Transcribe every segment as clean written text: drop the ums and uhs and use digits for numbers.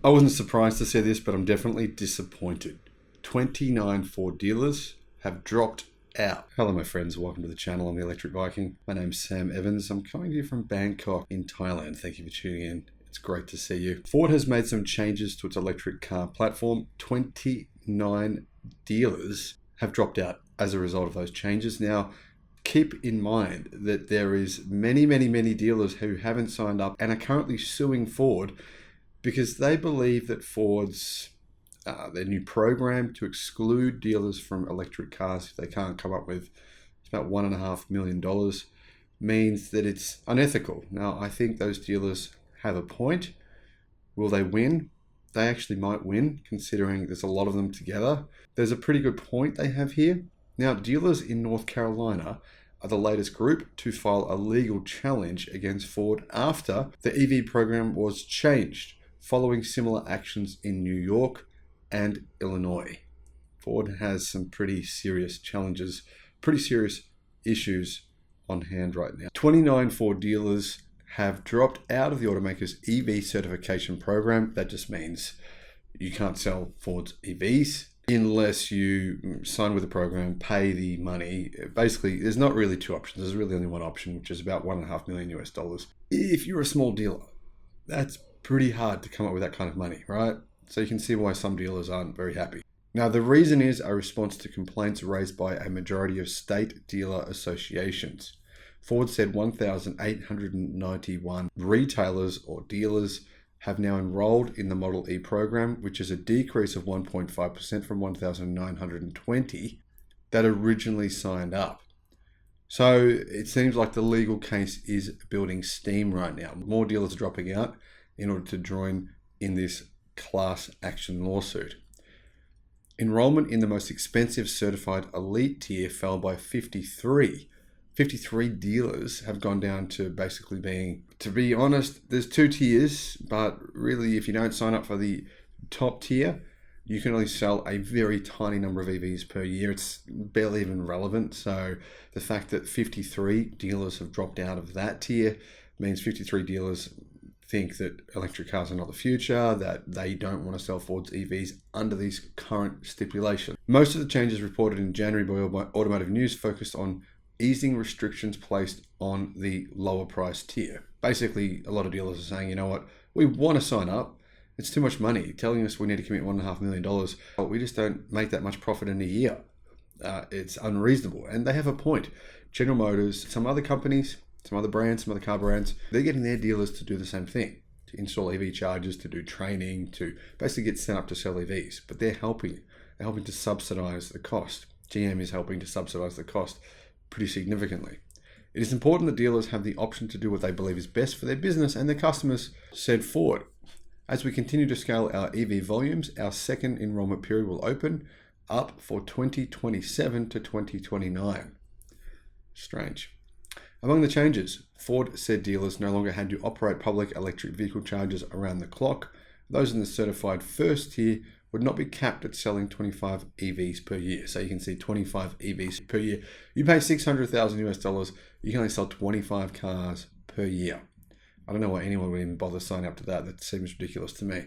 I wasn't surprised to see this, but I'm definitely disappointed. 29 Ford dealers have dropped out. Hello my friends, welcome to the channel. I'm the Electric Viking. My name's Sam Evans. I'm coming to you from Bangkok in Thailand. Thank you for tuning in. It's great to see you. Ford has made some changes to its electric car platform. 29 dealers have dropped out as a result of those changes. Now, keep in mind that there is many dealers who haven't signed up and are currently suing Ford because they believe that Ford's their new program to exclude dealers from electric cars if they can't come up with about $1.5 million means that it's unethical. Now, I think those dealers have a point. Will they win? They actually might win, considering there's a lot of them together. There's a pretty good point they have here. Now, dealers in North Carolina are the latest group to file a legal challenge against Ford after the EV program was changed, following similar actions in New York and Illinois. Ford has some pretty serious challenges, pretty serious issues on hand right now. 29 Ford dealers have dropped out of the automaker's EV certification program. That just means you can't sell Ford's EVs unless you sign with the program, pay the money. Basically, there's not really two options. There's really only one option, which is about $1.5 million US. If you're a small dealer, that's pretty hard to come up with that kind of money, right? So you can see why some dealers aren't very happy. Now, the reason is a response to complaints raised by a majority of state dealer associations. Ford said 1,891 retailers or dealers have now enrolled in the Model E program, which is a decrease of 1.5% from 1,920 that originally signed up. So it seems like the legal case is building steam right now. More dealers are dropping out in order to join in this class action lawsuit. Enrollment in the most expensive certified elite tier fell by 53. 53 dealers have gone down to basically being, to be honest, there's two tiers, but really if you don't sign up for the top tier, you can only sell a very tiny number of EVs per year. It's barely even relevant. So the fact that 53 dealers have dropped out of that tier means 53 dealers think that electric cars are not the future, that they don't want to sell Ford's EVs under these current stipulations. Most of the changes reported in January by Automotive News focused on easing restrictions placed on the lower price tier. Basically, a lot of dealers are saying, you know what, we want to sign up. It's too much money. Telling us we need to commit $1.5 million, but we just don't make that much profit in a year. It's unreasonable. And they have a point. General Motors, some other companies, some other brands, some other car brands, they're getting their dealers to do the same thing, to install EV chargers, to do training, to basically get set up to sell EVs. But they're helping to subsidize the cost. GM is helping to subsidize the cost pretty significantly. It is important that dealers have the option to do what they believe is best for their business and their customers, said Ford. As we continue to scale our EV volumes, our second enrollment period will open up for 2027 to 2029. Strange. Among the changes, Ford said dealers no longer had to operate public electric vehicle chargers around the clock. Those in the certified first tier would not be capped at selling 25 EVs per year. So you can see 25 EVs per year. You pay $600,000 US, you can only sell 25 cars per year. I don't know why anyone would even bother signing up to that. That seems ridiculous to me.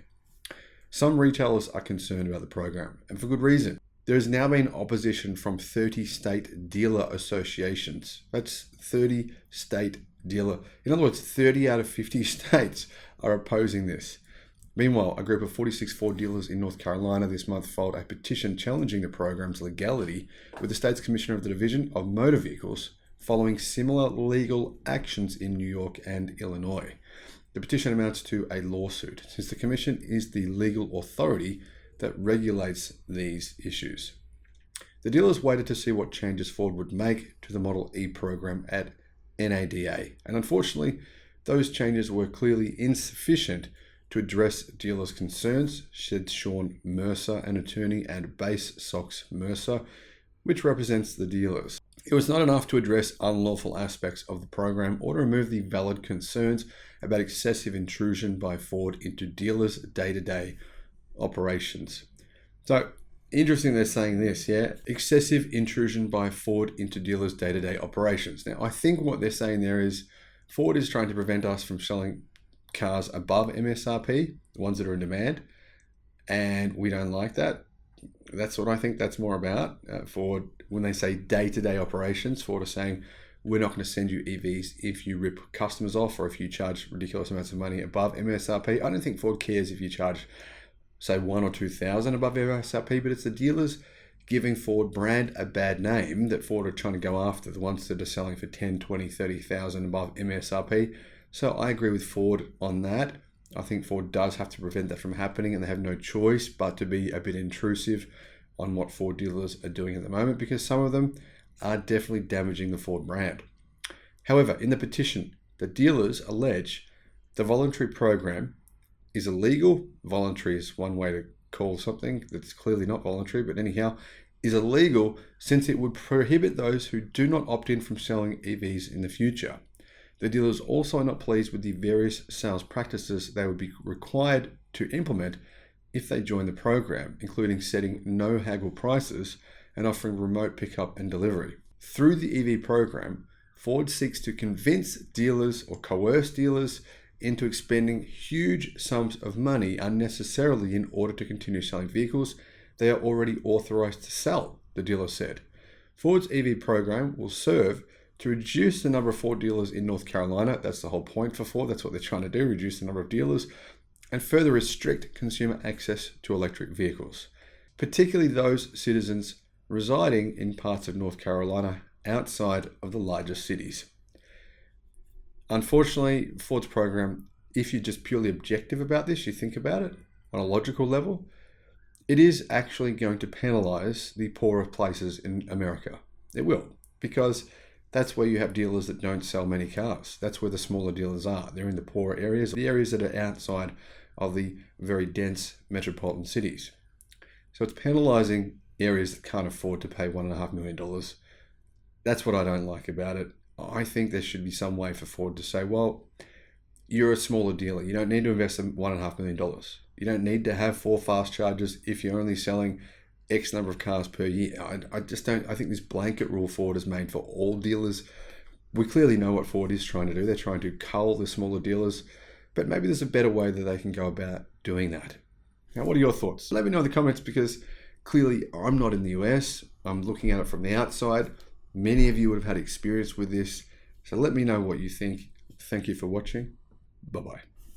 Some retailers are concerned about the program, and for good reason. There has now been opposition from 30 state dealer associations. That's 30 state dealer. In other words, 30 out of 50 states are opposing this. Meanwhile, a group of 46 Ford dealers in North Carolina this month filed a petition challenging the program's legality with the state's Commissioner of the Division of Motor Vehicles following similar legal actions in New York and Illinois. The petition amounts to a lawsuit, since the Commission is the legal authority that regulates these issues. The dealers waited to see what changes Ford would make to the Model E program at NADA, and unfortunately, those changes were clearly insufficient to address dealers' concerns, said Sean Mercer, an attorney at Base Sox Mercer, which represents the dealers. It was not enough to address unlawful aspects of the program or to remove the valid concerns about excessive intrusion by Ford into dealers' day-to-day operations. So, interesting they're saying this, yeah? Excessive intrusion by Ford into dealers' day-to-day operations. Now, I think what they're saying there is Ford is trying to prevent us from selling cars above MSRP. the ones that are in demand, and we don't like that. That's what I think that's more about. Ford, when they say day-to-day operations, Ford are saying, we're not going to send you EVs if you rip customers off or if you charge ridiculous amounts of money above MSRP. I don't think Ford cares if you charge, say, 1,000 or 2,000 above MSRP, but it's the dealers giving Ford brand a bad name that Ford are trying to go after, the ones that are selling for 10, 20, 30,000 above MSRP. So I agree with Ford on that. I think Ford does have to prevent that from happening, and they have no choice but to be a bit intrusive on what Ford dealers are doing at the moment, because some of them are definitely damaging the Ford brand. However, in the petition, the dealers allege the voluntary program is illegal. Voluntary is one way to call something that's clearly not voluntary, but anyhow, is illegal since it would prohibit those who do not opt in from selling EVs in the future. The dealers also are not pleased with the various sales practices they would be required to implement if they join the program, including setting no haggle prices and offering remote pickup and delivery. Through the EV program, Ford seeks to convince dealers or coerce dealers into expending huge sums of money unnecessarily in order to continue selling vehicles they are already authorized to sell, the dealer said. Ford's EV program will serve to reduce the number of Ford dealers in North Carolina. That's the whole point for Ford. That's what they're trying to do, reduce the number of dealers, and further restrict consumer access to electric vehicles, particularly those citizens residing in parts of North Carolina outside of the largest cities. Unfortunately, Ford's program, if you're just purely objective about this, you think about it on a logical level, it is actually going to penalize the poorer places in America. It will, because that's where you have dealers that don't sell many cars. That's where the smaller dealers are. They're in the poorer areas, the areas that are outside of the very dense metropolitan cities. So it's penalizing areas that can't afford to pay $1.5 million. That's what I don't like about it. I think there should be some way for Ford to say, well, you're a smaller dealer. You don't need to invest $1.5 million. You don't need to have 4 fast chargers if you're only selling X number of cars per year. I just don't. I think this blanket rule Ford has made for all dealers. We clearly know what Ford is trying to do. They're trying to cull the smaller dealers, but maybe there's a better way that they can go about doing that. Now, what are your thoughts? Let me know in the comments, because clearly I'm not in the US. I'm looking at it from the outside. Many of you would have had experience with this. So let me know what you think. Thank you for watching. Bye-bye.